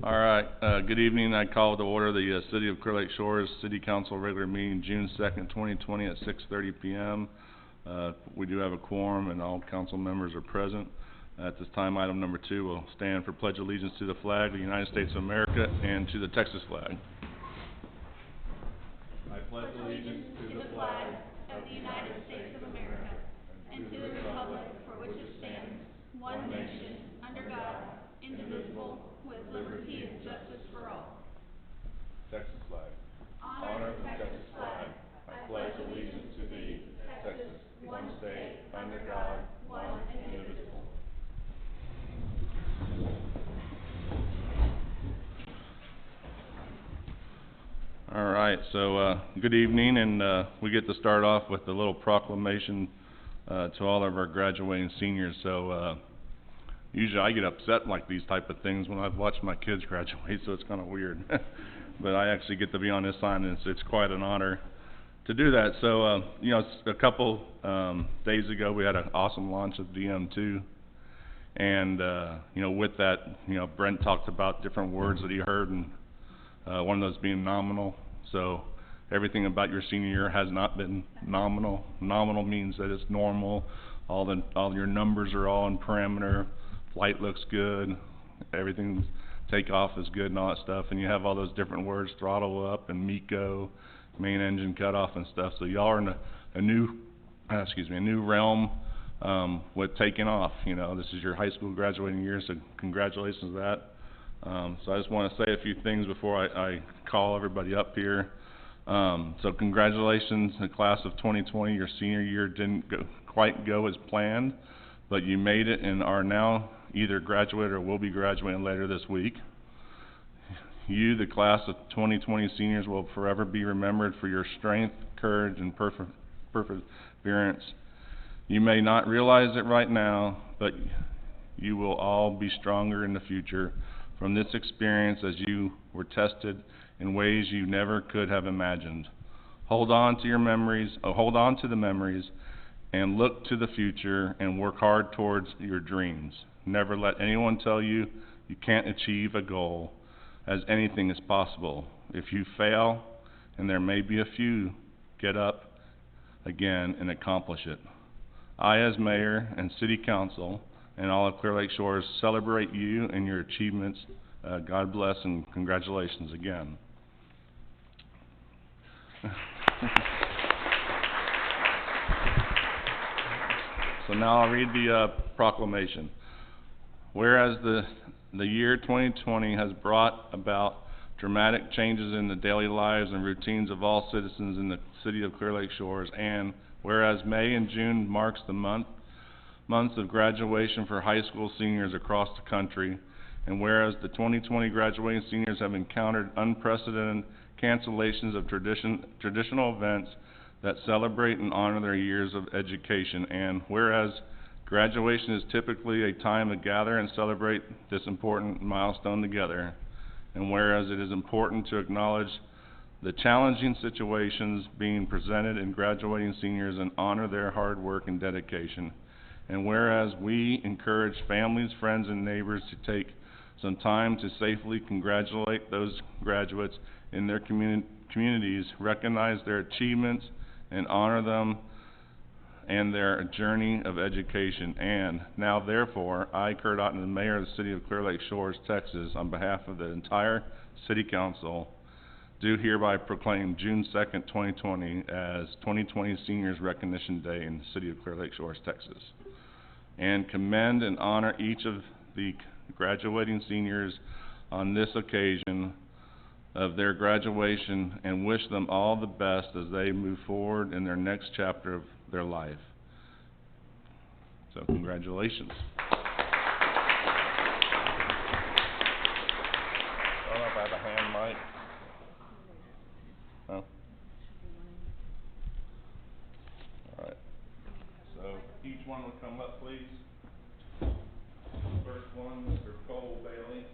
All right, good evening. I call to order the City of Clear Lake Shores City Council regular meeting June 2nd, 2020 at 6:30 p.m. We do have a quorum and all council members are present. At this time, item number 2 will stand for Pledge Allegiance to the flag of the United States of America and to the Texas flag. I pledge allegiance to the flag of the United States of America and to the republic for which it stands, one nation, under God, indivisible, with liberty and justice for all. Texas flag. Honor the Texas flag. I pledge allegiance to thee, Texas, one state, under God, one and indivisible. All right, so good evening, and we get to start off with a little proclamation to all of our graduating seniors. So usually I get upset like these type of things when I've watched my kids graduate, so it's kind of weird. But I actually get to be on this sign, and it's quite an honor to do that. So, you know, a couple days ago we had an awesome launch of DM2, and you know, with that, you know, Brent talked about different words that he heard, and one of those being nominal. So everything about your senior year has not been nominal. Nominal means that it's normal. All your numbers are all in parameter. Flight looks good. Everything's takeoff is good and all that stuff. And you have all those different words: throttle up and MECO, main engine cutoff and stuff. So y'all are in a new realm with taking off. You know, this is your high school graduating year, so congratulations to that. So I just want to say a few things before I call everybody up here. So congratulations, the class of 2020. Your senior year didn't quite go as planned, but you made it and are now either graduated or will be graduating later this week. You, the class of 2020 seniors, will forever be remembered for your strength, courage, and perseverance. You may not realize it right now, but you will all be stronger in the future from this experience as you were tested in ways you never could have imagined. Hold on to the memories and look to the future and work hard towards your dreams. Never let anyone tell you you can't achieve a goal, as anything is possible. If you fail, and there may be a few, get up again and accomplish it. I, as mayor and city council, and all of Clear Lake Shores, celebrate you and your achievements. God bless and congratulations again. So now I'll read the proclamation. Whereas the year 2020 has brought about dramatic changes in the daily lives and routines of all citizens in the city of Clear Lake Shores, and whereas May and June marks the months of graduation for high school seniors across the country, and whereas the 2020 graduating seniors have encountered unprecedented cancellations of traditional events that celebrate and honor their years of education, and whereas graduation is typically a time to gather and celebrate this important milestone together, and whereas it is important to acknowledge the challenging situations being presented in graduating seniors and honor their hard work and dedication, and whereas we encourage families, friends, and neighbors to take some time to safely congratulate those graduates in their communities, recognize their achievements, and honor them and their journey of education. And now, therefore, I, Kurt Otten, the mayor of the city of Clear Lake Shores, Texas, on behalf of the entire city council, do hereby proclaim June 2nd, 2020 as 2020 Seniors Recognition Day in the city of Clear Lake Shores, Texas, and commend and honor each of the graduating seniors on this occasion of their graduation, and wish them all the best as they move forward in their next chapter of their life. So congratulations. I don't know if I have a hand mic. Oh. All right. So each one will come up, please. First one, Mr. Cole Bailey.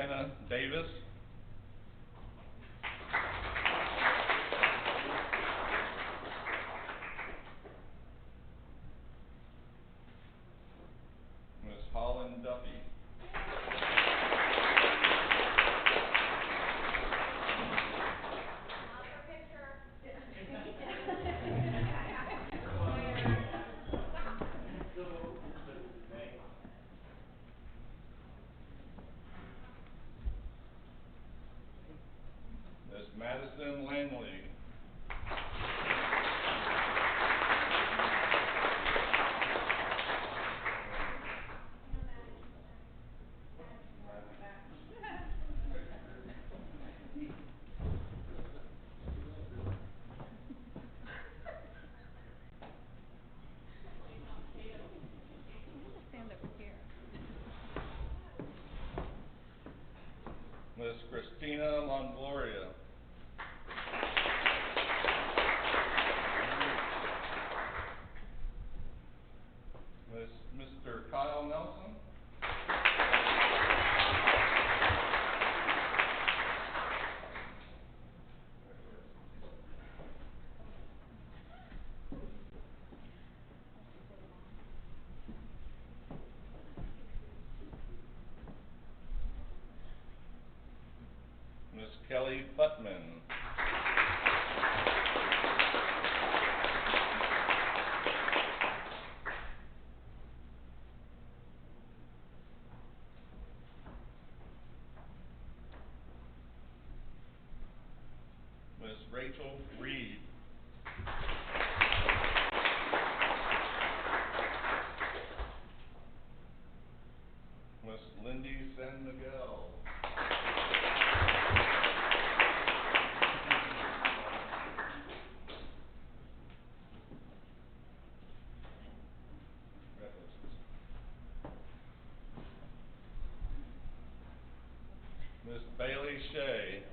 Hannah Davis. Miss Holland Duffy. Miss Madison Langley. Stand over here. Miss Christina Longloria. Mr. Kyle Nelson. Miss Kelly Putman. Miss Rachel Reed. Miss Lindy San Miguel. Miss Bailey Shea.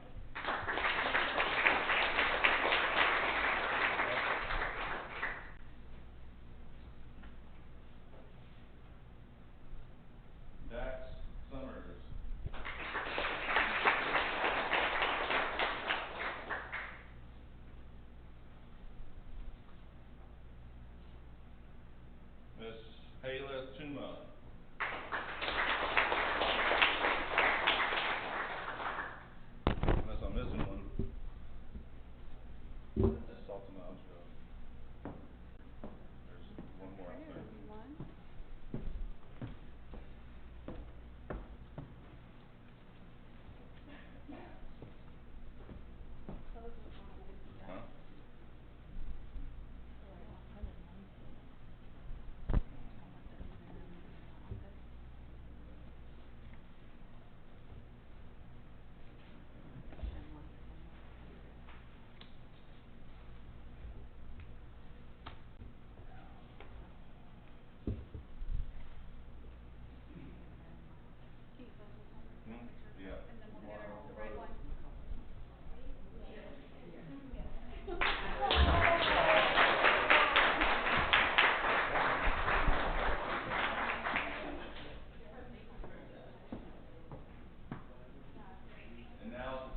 Dax Summers. Miss Hayla Tuma. Unless I'm missing one. That's Salton Osro. There's one more out there. One. Huh? Yeah. And then we'll get her the right one. And now.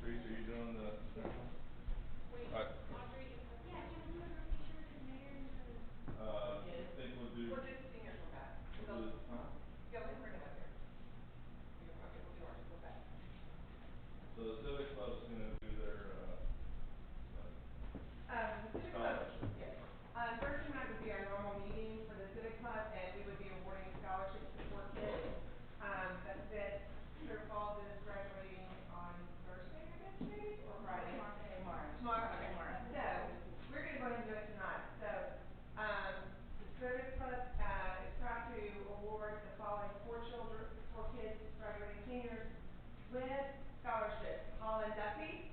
Teresa, are you doing the special? Wait, All right. Audrey, yeah, do we want to make sure the mayor and the... I think we'll do. We'll do the seniors real fast. We'll do, huh? Go ahead and bring them up here. Okay, we'll do ours real fast. So the Civic Club's gonna do their, The Civic Club, yes. Thursday night would be our normal meeting for the Civic Club, and we would be awarding scholarships to 4 kids. That Clear Falls is graduating on Thursday, I guess, maybe, or Friday? Tomorrow, okay. So, we're gonna go ahead and do it tonight. So, the Civic Club, is proud to award the following 4 kids, graduating seniors with scholarships. Holland Duffy.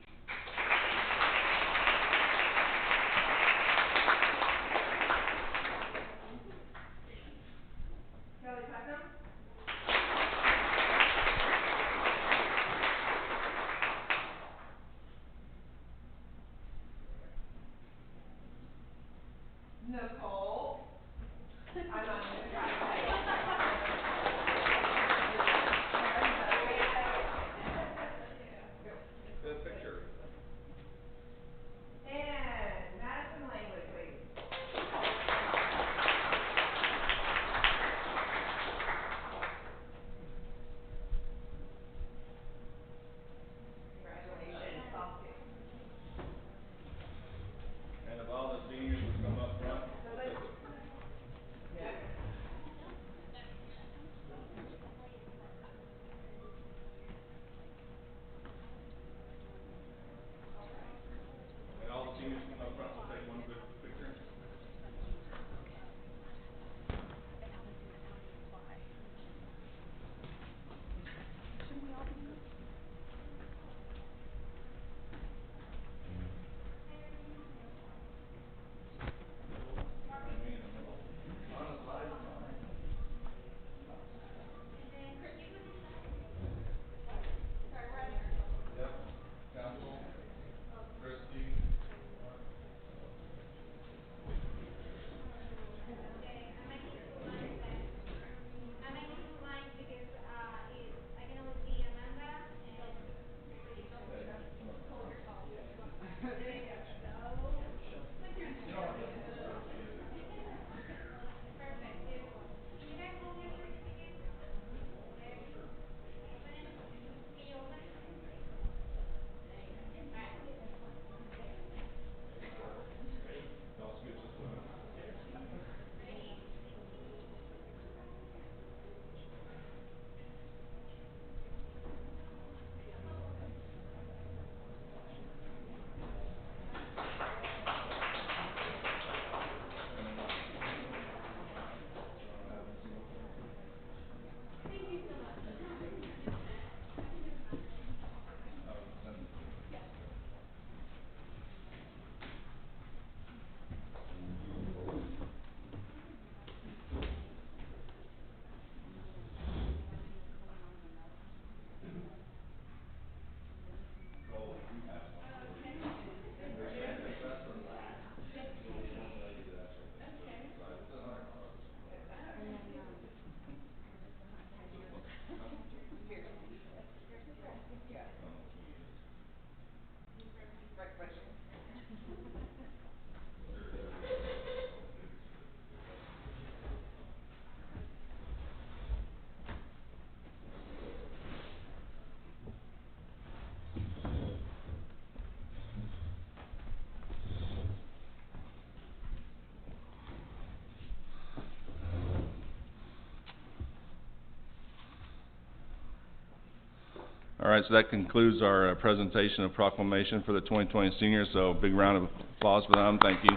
All right, so that concludes our presentation of proclamation for the 2020 seniors, so a big round of applause for them. Thank you.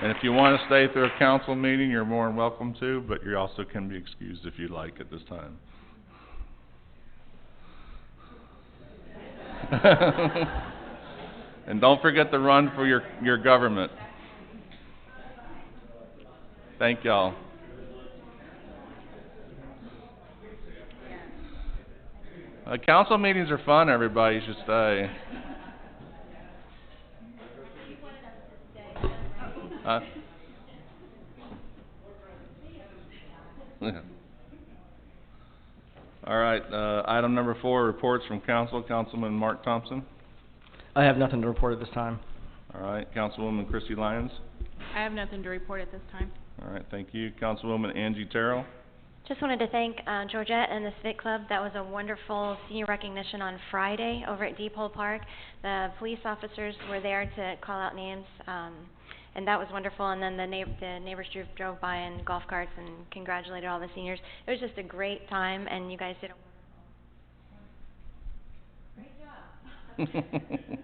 And if you want to stay through a council meeting, you're more than welcome to, but you also can be excused if you'd like at this time. And don't forget to run for your government. Thank y'all. Council meetings are fun, everybody. You should stay. All right, item number 4, reports from council. Councilman Mark Thompson. I have nothing to report at this time. All right, Councilwoman Christy Lyons. I have nothing to report at this time. All right, thank you. Councilwoman Angie Terrell. Just wanted to thank Georgette and the Civic Club. That was a wonderful senior recognition on Friday over at Depot Park. The police officers were there to call out names, and that was wonderful. And then the neighbors drove by in golf carts and congratulated all the seniors. It was just a great time, and you guys did a great job.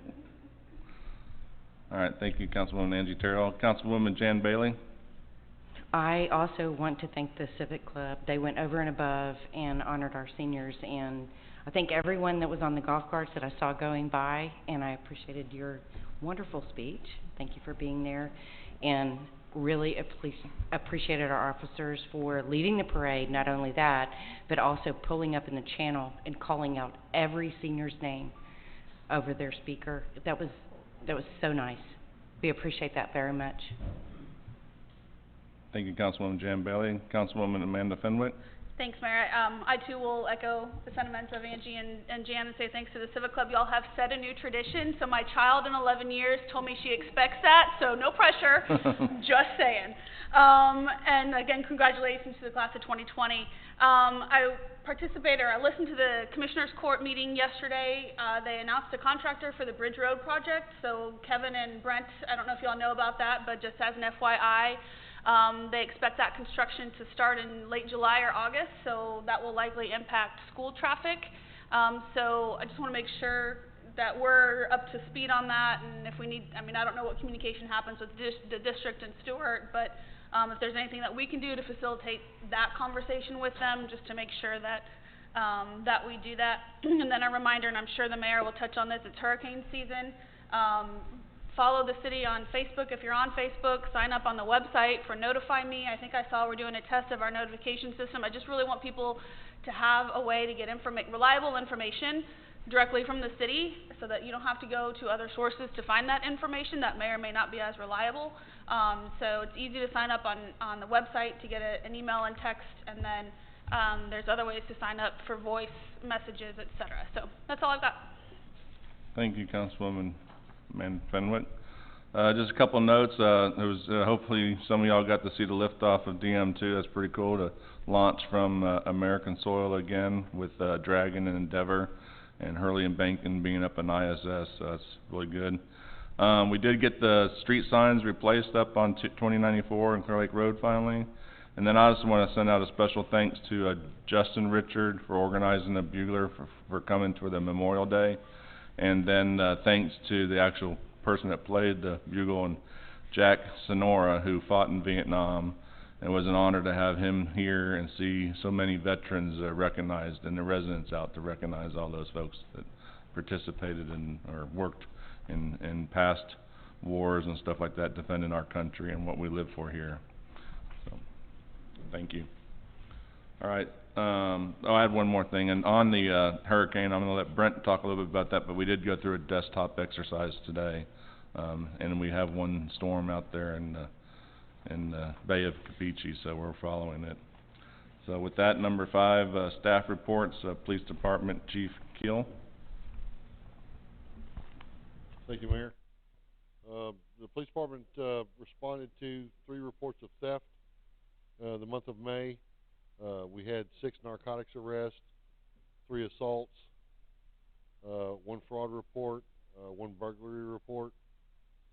All right, thank you, Councilwoman Angie Terrell. Councilwoman Jan Bailey. I also want to thank the Civic Club. They went over and above and honored our seniors, and I thank everyone that was on the golf carts that I saw going by, and I appreciated your wonderful speech. Thank you for being there, and really appreciated our officers for leading the parade. Not only that, but also pulling up in the channel and calling out every senior's name over their speaker. That was so nice. We appreciate that very much. Thank you, Councilwoman Jan Bailey. Councilwoman Amanda Fenwick. Thanks, Mayor. I too will echo the sentiments of Angie and Jan and say thanks to the Civic Club. Y'all have set a new tradition. So my child in 11 years told me she expects that, so no pressure. Just saying. And again, congratulations to the class of 2020. I listened to the Commissioners Court meeting yesterday. They announced a contractor for the Bridge Road project. So Kevin and Brent, I don't know if y'all know about that, but just as an FYI, they expect that construction to start in late July or August, so that will likely impact school traffic. So I just want to make sure that we're up to speed on that, and if we need, I don't know what communication happens with the district and Stewart, but if there's anything that we can do to facilitate that conversation with them, just to make sure that that we do that. And then a reminder, and I'm sure the mayor will touch on this, it's hurricane season. Follow the city on Facebook. If you're on Facebook, sign up on the website for Notify Me. I think I saw we're doing a test of our notification system. I just really want people to have a way to get reliable information directly from the city, so that you don't have to go to other sources to find that information that may or may not be as reliable. So it's easy to sign up on the website to get an email and text, and then there's other ways to sign up for voice messages, etc. So that's all I've got. Thank you, Councilwoman Amanda Fenwick. Just a couple notes. Hopefully some of y'all got to see the liftoff of DM2. That's pretty cool to launch from American soil again with Dragon and Endeavor, and Hurley and Bankin being up in ISS. So that's really good. We did get the street signs replaced up on 2094 and Clear Lake Road finally. And then I just want to send out a special thanks to Justin Richard for organizing the bugler for coming to the Memorial Day. And then thanks to the actual person that played the bugle, and Jack Sonora, who fought in Vietnam. It was an honor to have him here and see so many veterans recognized, and the residents out to recognize all those folks that participated in or worked in past wars and stuff like that, defending our country and what we live for here. So, thank you. All right. I had one more thing, and on the hurricane, I'm going to let Brent talk a little bit about that, but we did go through a desktop exercise today, and we have one storm out there in the Bay of Campeche, so we're following it. So with that, number 5, staff reports, Police Department Chief Keel. Thank you, Mayor. The police department responded to 3 reports of theft the month of May. We had 6 narcotics arrests, 3 assaults, 1 fraud report, 1 burglary report,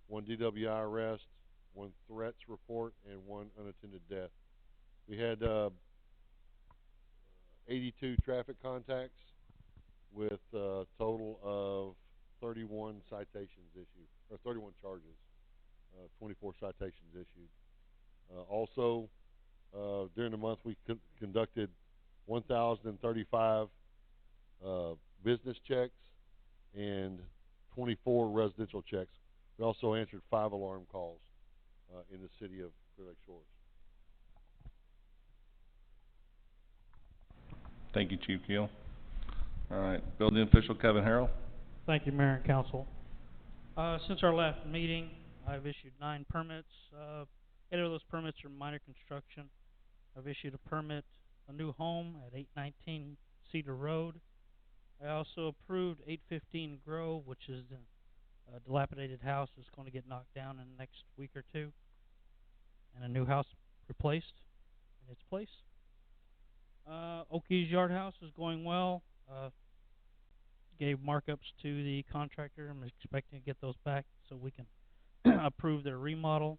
1 DWI arrest, 1 threats report, and 1 unattended death. We had 82 traffic contacts with a total of 31 citations issued, or 31 charges, 24 citations issued. Also, during the month we conducted 1,035 business checks and 24 residential checks. We also answered 5 alarm calls in the city of Clear Lake Shores. Thank you, Chief Keel. All right, building official Kevin Harrell. Thank you, Mayor and Council. Since our last meeting, I've issued 9 permits. 8 of those permits are minor construction. I've issued a permit, a new home at 819 Cedar Road. I also approved 815 Grove, which is a dilapidated house that's going to get knocked down in the next week or two, and a new house replaced in its place. Oakey's Yard House is going well. Gave markups to the contractor. I'm expecting to get those back so we can approve their remodel.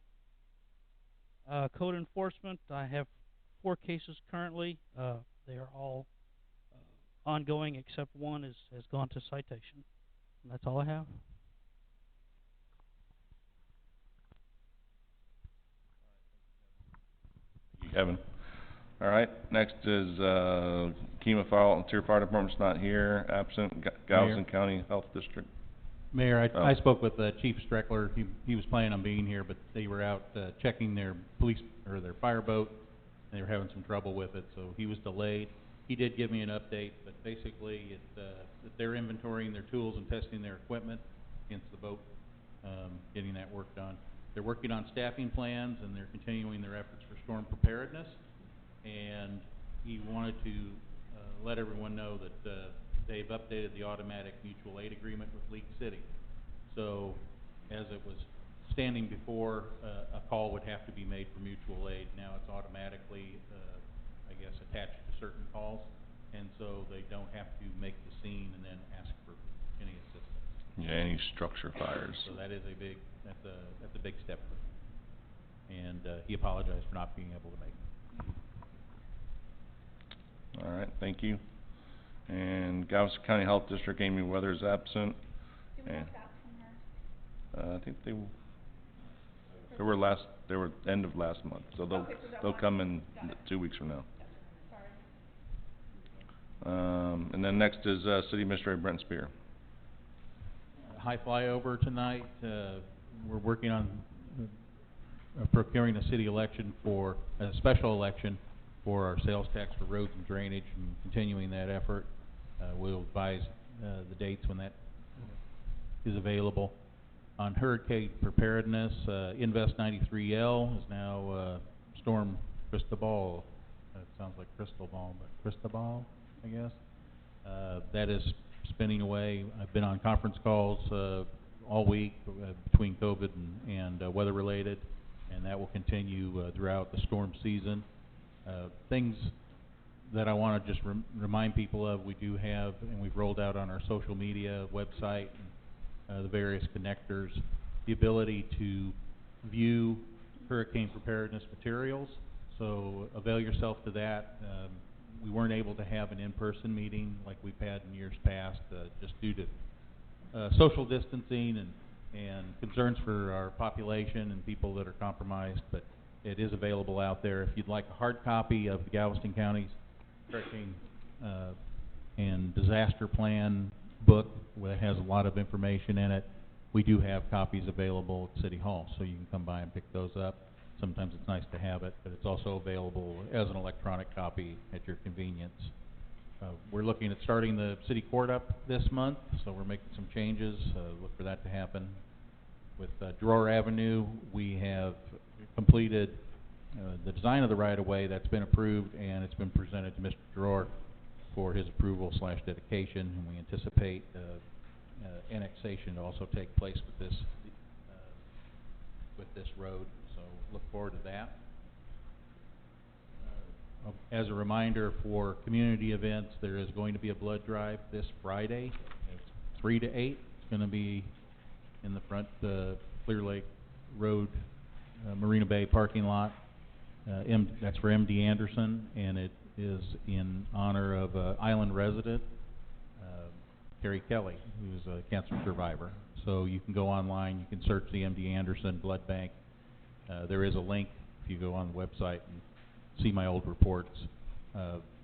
Code enforcement, I have 4 cases currently. They are all ongoing except one has gone to citation. And that's all I have. Thank you, Kevin. All right, next is Kemah Volunteer Fire Department's not here, absent. Galveston County Health District. Mayor, I spoke with Chief Streckler. He was planning on being here, but they were out checking their police or their fire boat, and they were having some trouble with it, so he was delayed. He did give me an update, but basically that they're inventorying their tools and testing their equipment against the boat, getting that work done. They're working on staffing plans, and they're continuing their efforts for storm preparedness. And he wanted to let everyone know that they've updated the automatic mutual aid agreement with League City. So as it was standing before, a call would have to be made for mutual aid. Now it's automatically, I guess, attached to certain calls, and so they don't have to make the scene and then ask for any assistance. Yeah, any structure fires. So that is that's a big step for him. And he apologized for not being able to make it. All right, thank you. And Galveston County Health District, Amy Weathers absent. Do we have that from her? I think they were end of last month, so they'll come in 2 weeks from now. Sorry. And then next is City Administrator Brent Spear. High flyover tonight. We're working on procuring a city election for a special election for our sales tax for roads and drainage, and continuing that effort. We'll advise the dates when that is available. On hurricane preparedness, Invest 93L is now Storm Cristobal. It sounds like crystal ball, but Cristobal, I guess. That is spinning away. I've been on conference calls all week between COVID and weather related, and that will continue throughout the storm season. Things that I want to just remind people of, we do have, and we've rolled out on our social media website, and, the various connectors, the ability to view hurricane preparedness materials. So avail yourself to that. We weren't able to have an in-person meeting like we've had in years past, just due to social distancing and concerns for our population and people that are compromised, but it is available out there. If you'd like a hard copy of the Galveston County's Hurricane and Disaster Plan book that has a lot of information in it, we do have copies available at City Hall, so you can come by and pick those up. Sometimes it's nice to have it, but it's also available as an electronic copy at your convenience. We're looking at starting the city court up this month, so we're making some changes. Look for that to happen. With Drawer Avenue, we have completed the design of the right-of-way. That's been approved, and it's been presented to Mr. Drawer for his approval / dedication, and we anticipate annexation to also take place with this road. So look forward to that. As a reminder for community events, there is going to be a blood drive this Friday. It's 3 to 8. It's going to be in the front Clear Lake Road Marina Bay parking lot. That's for MD Anderson, and it is in honor of island resident Terry Kelly, who's a cancer survivor. So you can go online, you can search the MD Anderson Blood Bank. There is a link if you go on the website and see my old reports.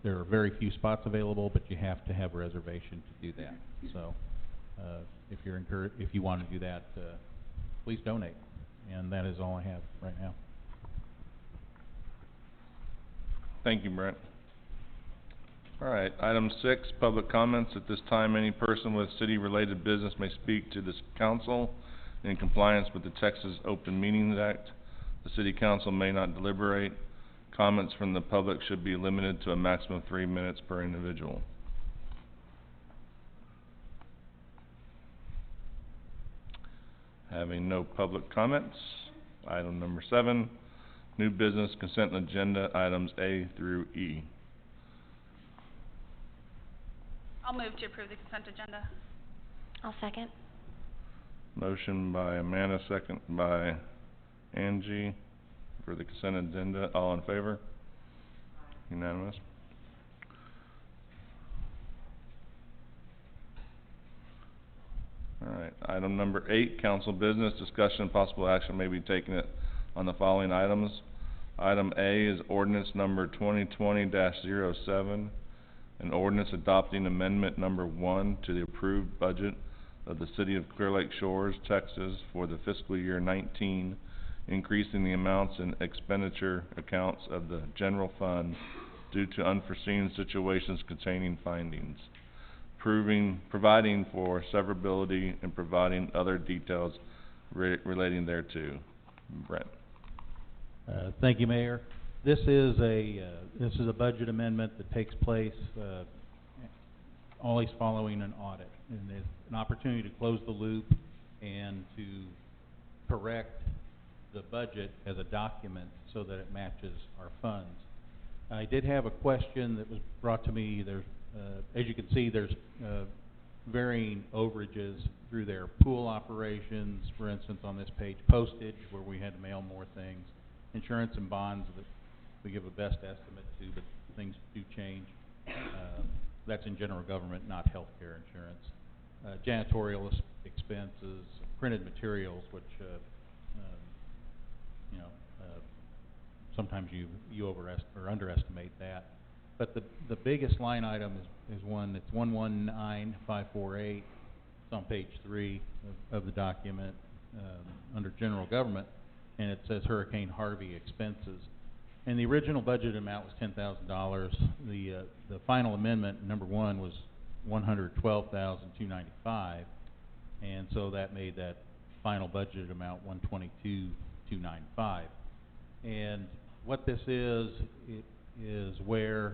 There are very few spots available, but you have to have a reservation to do that. So if you want to do that, please donate. And that is all I have right now. Thank you, Brent. All right, item 6, public comments. At this time, any person with city-related business may speak to this council in compliance with the Texas Open Meetings Act. The city council may not deliberate. Comments from the public should be limited to a maximum of 3 minutes per individual. Having no public comments, item number 7, new business consent agenda items A through E. I'll move to approve the consent agenda. I'll second. Motion by Amanda, second by Angie for the consent agenda. All in favor? Unanimous. All right, item number 8, council business, discussion and possible action may be taken on the following items. Item A is ordinance number 2020-07, an ordinance adopting amendment number 1 to the approved budget of the City of Clear Lake Shores, Texas for the fiscal year 19, increasing the amounts in expenditure accounts of the general fund due to unforeseen situations containing findings, providing for severability and providing other details relating thereto. Brent. Thank you, Mayor. This is a budget amendment that takes place always following an audit, and it's an opportunity to close the loop and to correct the budget as a document so that it matches our funds. I did have a question that was brought to me. There's, as you can see, there's varying overages through their pool operations. For instance, on this page, postage, where we had to mail more things, insurance and bonds that we give a best estimate to, but things do change. That's in general government, not healthcare insurance. Janitorial expenses, printed materials, which sometimes you underestimate that. But the biggest line item is one that's 119548. It's on page 3 of the document under general government, and it says Hurricane Harvey expenses. And the original budget amount was $10,000. The final amendment, number 1, was $112,295, and so that made that final budget amount $122,295. And what this is where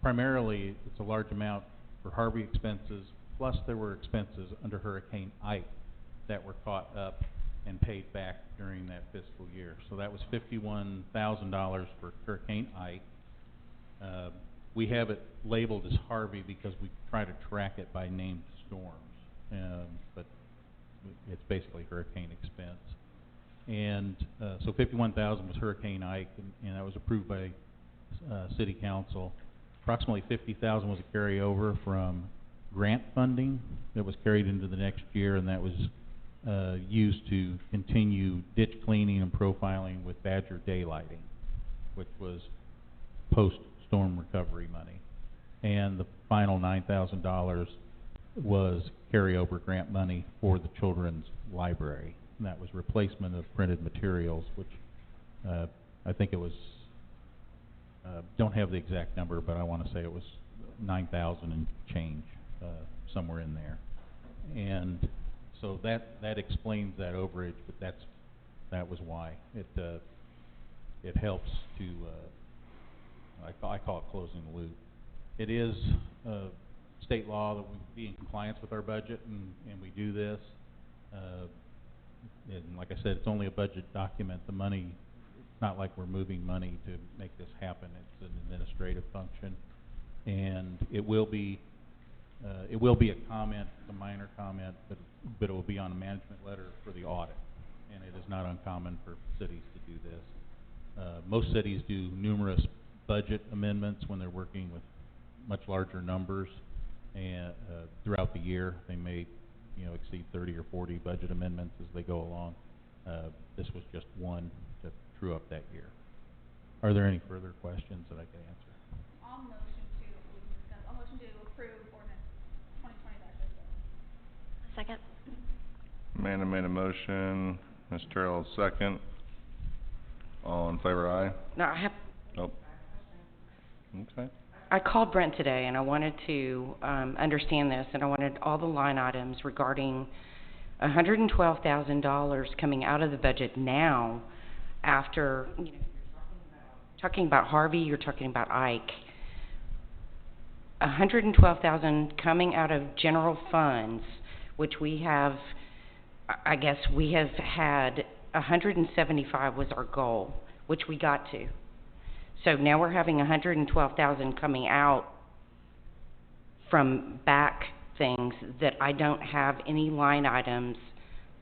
primarily it's a large amount for Harvey expenses, plus there were expenses under Hurricane Ike that were caught up and paid back during that fiscal year. So that was $51,000 for Hurricane Ike. We have it labeled as Harvey because we try to track it by named storms, but it's basically hurricane expense. And so $51,000 was Hurricane Ike, and that was approved by City Council. Approximately $50,000 was a carryover from grant funding that was carried into the next year, and that was used to continue ditch cleaning and profiling with Badger daylighting, which was post-storm recovery money. And the final $9,000 was carryover grant money for the children's library. And that was replacement of printed materials, which I think it was, don't have the exact number, but I want to say it was 9,000 and change, somewhere in there. And so that explains that overage, but that was why. It helps to, I call it closing the loop. It is state law that we be in compliance with our budget, and we do this. And like I said, it's only a budget document. The money, it's not like we're moving money to make this happen. It's an administrative function, and it will be a comment, a minor comment, but it will be on a management letter for the audit, and it is not uncommon for cities to do this. Most cities do numerous budget amendments when they're working with much larger numbers, and throughout the year they may, exceed 30 or 40 budget amendments as they go along. This was just one to true up that year. Are there any further questions that I can answer? I'll motion to approve ordinance 2020-07. Second. Amanda made a motion, Ms. Terrell second. All in favor, aye? No, I have, Oh. Okay. I called Brent today and I wanted to, understand this, and I wanted all the line items regarding $112,000 coming out of the budget now after, talking about Harvey, you're talking about Ike. $112,000 coming out of general funds, which we have, I guess we have had 175 was our goal, which we got to. So now we're having 112,000 coming out from back things that I don't have any line items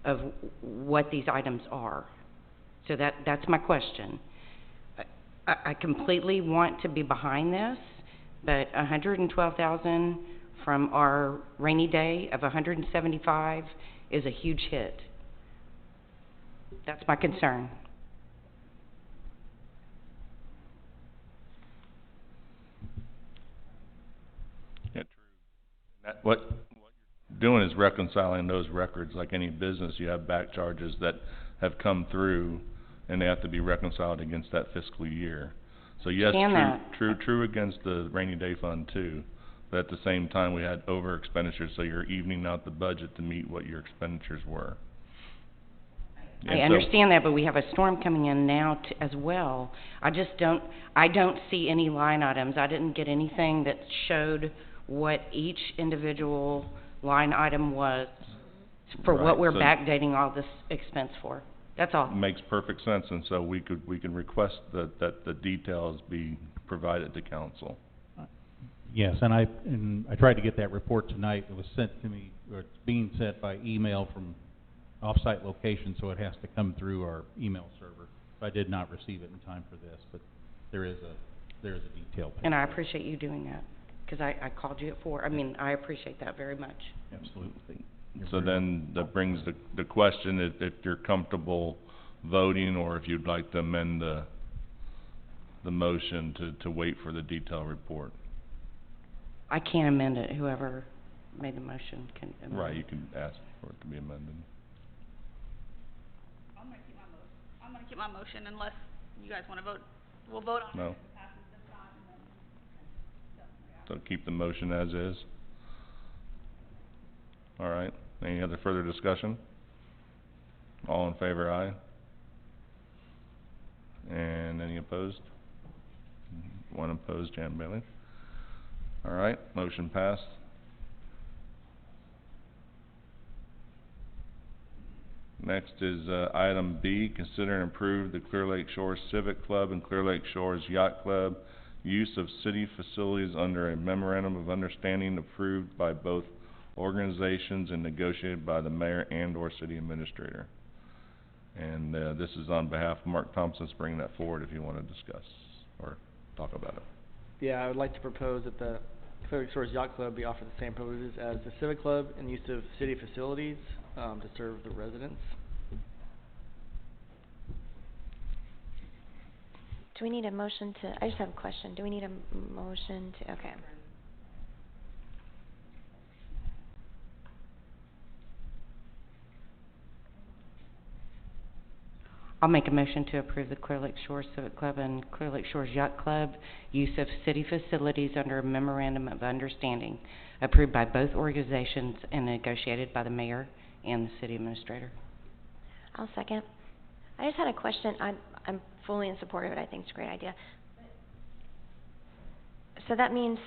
of what these items are. So that's my question. I completely want to be behind this, but 112,000 from our rainy day of 175 is a huge hit. That's my concern. Yeah, true. What you're doing is reconciling those records. Like any business, you have back charges that have come through, and they have to be reconciled against that fiscal year. So yes, true against the rainy day fund too. But at the same time, we had over expenditures, so you're evening out the budget to meet what your expenditures were. I understand that, but we have a storm coming in now as well. I don't see any line items. I didn't get anything that showed what each individual line item was for what we're backdating all this expense for. That's all. Makes perfect sense, and so we can request that the details be provided to council. Yes, and I tried to get that report tonight. It was sent to me, or it's being sent by email from off-site location, so it has to come through our email server. So I did not receive it in time for this, but there is a detailed picture. And I appreciate you doing that, because I called you at 4. I mean, I appreciate that very much. Absolutely. So then that brings the question, if you're comfortable voting, or if you'd like to amend the motion to wait for the detailed report. I can't amend it. Whoever made the motion can amend it. Right, you can ask for it to be amended. I'm gonna keep my motion unless you guys wanna vote. We'll vote on it. No. If it passes this time, and then, So keep the motion as is. All right, any other further discussion? All in favor, aye? And any opposed? One opposed, Jan Bailey. All right, motion passed. Next is item B, consider and approve the Clear Lake Shores Civic Club and Clear Lake Shores Yacht Club use of city facilities under a memorandum of understanding approved by both organizations and negotiated by the mayor and or city administrator. And this is on behalf of Mark Thompson, bringing that forward if you want to discuss or talk about it. Yeah, I would like to propose that the Clear Lake Shores Yacht Club be offered the same privileges as the Civic Club in use of city facilities to serve the residents. Do we need a motion to, I just have a question. Do we need a motion to, okay. I'll make a motion to approve the Clear Lake Shores Civic Club and Clear Lake Shores Yacht Club use of city facilities under a memorandum of understanding approved by both organizations and negotiated by the mayor and the city administrator. I'll second. I just had a question. I'm fully in support of it. I think it's a great idea. So that means,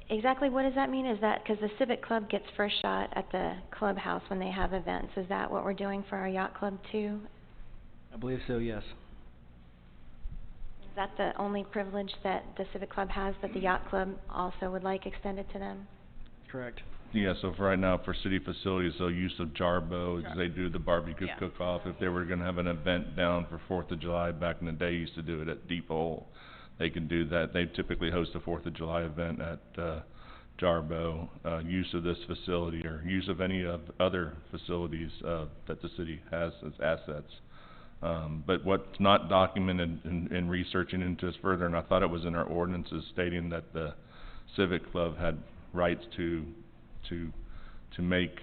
exactly what does that mean? Is that, because the Civic Club gets first shot at the clubhouse when they have events, is that what we're doing for our yacht club too? I believe so, yes. Is that the only privilege that the Civic Club has, that the yacht club also would like extended to them? Correct. Yeah, so for right now, for city facilities, so use of Jarbo, Jar- they do the barbecue Yeah. cook-off. If they were gonna have an event down for 4th of July, back in the day, used to do it at Depot. They can do that. They typically host a 4th of July event at, Jarbo. Use of this facility or use of any of other facilities, that the city has as assets. But what's not documented in researching into this further, and I thought it was in our ordinances stating that the Civic Club had rights to make,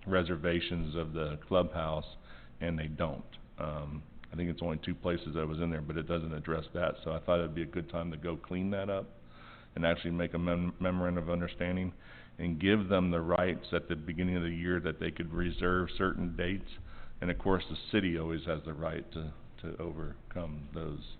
reservations of the clubhouse, and they don't. I think it's only 2 places that was in there, but it doesn't address that, so I thought it'd be a good time to go clean that up and actually make a memorandum of understanding and give them the rights at the beginning of the year that they could reserve certain dates. And of course, the city always has the right to overcome those.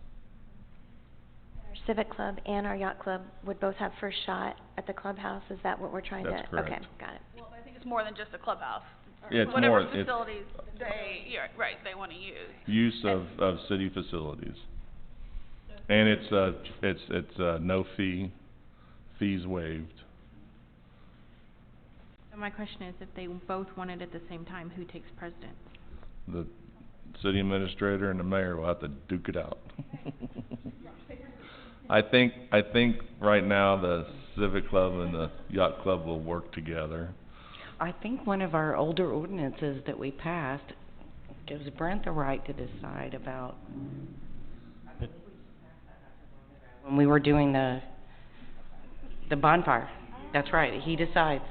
Our Civic Club and our Yacht Club would both have first shot at the clubhouse, is that what we're trying to? That's correct. Okay, got it. Well, I think it's more than just a clubhouse. Yeah, it's Whatever more- it's- facilities they, yeah, right, they wanna use. Use of city facilities. And it's no fee, fees waived. So my question is, if they both want it at the same time, who takes precedence? The city administrator and the mayor will have to duke it out. I think right now the Civic Club and the Yacht Club will work together. I think one of our older ordinances that we passed gives Brent the right to decide about when we were doing the bonfire. That's right, he decides.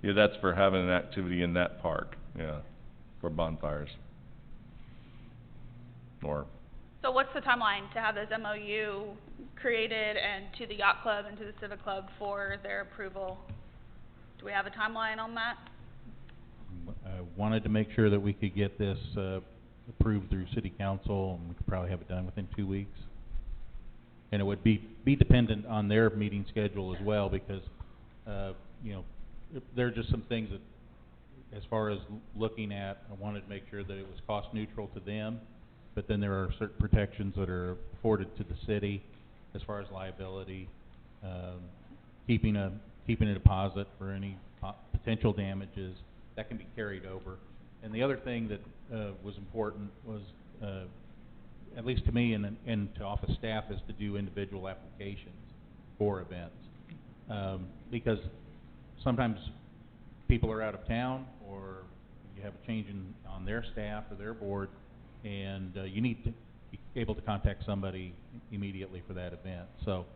Yeah, that's for having an activity in that park, yeah, for bonfires. Or, So what's the timeline to have this MOU created and to the Yacht Club and to the Civic Club for their approval? Do we have a timeline on that? I wanted to make sure that we could get this, approved through city council, and we could probably have it done within 2 weeks. And it would be dependent on their meeting schedule as well, because, you know, there are just some things that, as far as looking at, I wanted to make sure that it was cost neutral to them, but then there are certain protections that are afforded to the city as far as liability, keeping a deposit for any potential damages that can be carried over. And the other thing that was important was, at least to me and to office staff, is to do individual applications for events, because sometimes people are out of town, or you have a change on their staff or their board, and you need to be able to contact somebody immediately for that event. So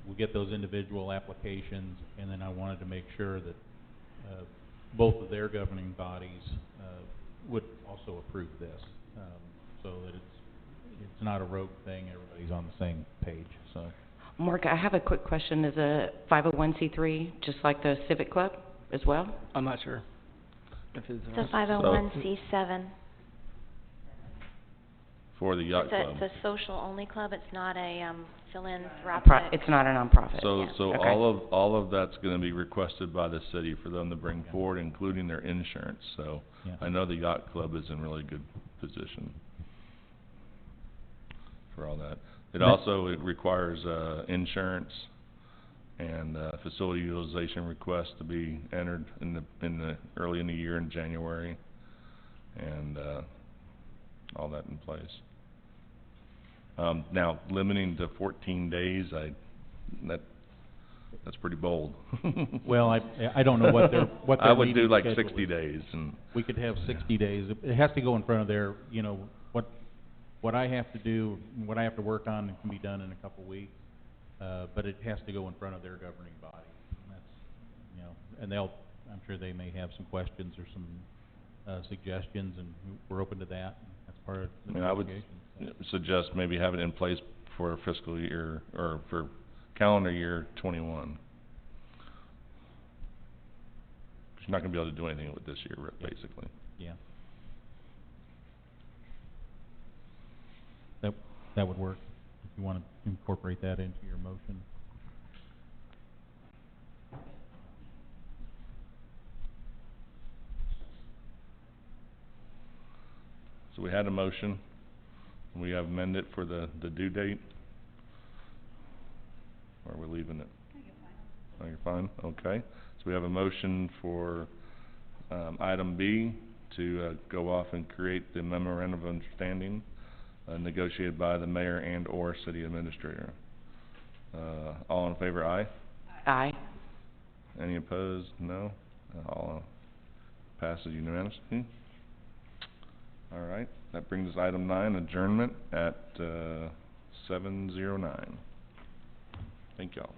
we'll get those individual applications, and then I wanted to make sure that both of their governing bodies would also approve this, so that it's not a rogue thing, everybody's on the same page, so. Mark, I have a quick question. Is a 501c3 just like the Civic Club as well? I'm not sure if it's. It's a 501c7. for the Yacht Club. It's a social-only club, it's not a, Nonprofit. It's not a nonprofit. So, yeah. so Okay. all of that's gonna be requested by the city for them to bring forward, including their insurance, so Yeah. I know the Yacht Club is in really good position for all that. It also requires, insurance and, facility utilization requests to be entered early in the year in January, and, all that in place. Now, limiting to 14 days, that's pretty bold. Well, I don't know what their I would do meeting like schedule 60 is. days, and, We could have 60 days. It has to go in front of their, you know, what I have to do, what I have to work on, it can be done in a couple weeks, but it has to go in front of their governing body. And that's, you know, and I'm sure they may have some questions or some suggestions, and we're open to that. That's part of the I mean, I would negotiation. suggest maybe have it in place for fiscal year, or for calendar year 21. 'Cause you're not gonna be able to do anything with this year, basically. Yeah. That would work, if you wanna incorporate that into your motion. So we had a motion, we have amended for the due date, or we're leaving it? Oh, you're fine, okay. So we have a motion for, item B to, go off and create the memorandum of understanding, negotiated by the mayor and or city administrator. All in favor, aye? Aye. Any opposed? No? All passes unanimously. All right, that brings us item 9, adjournment at 7:09. Thank y'all.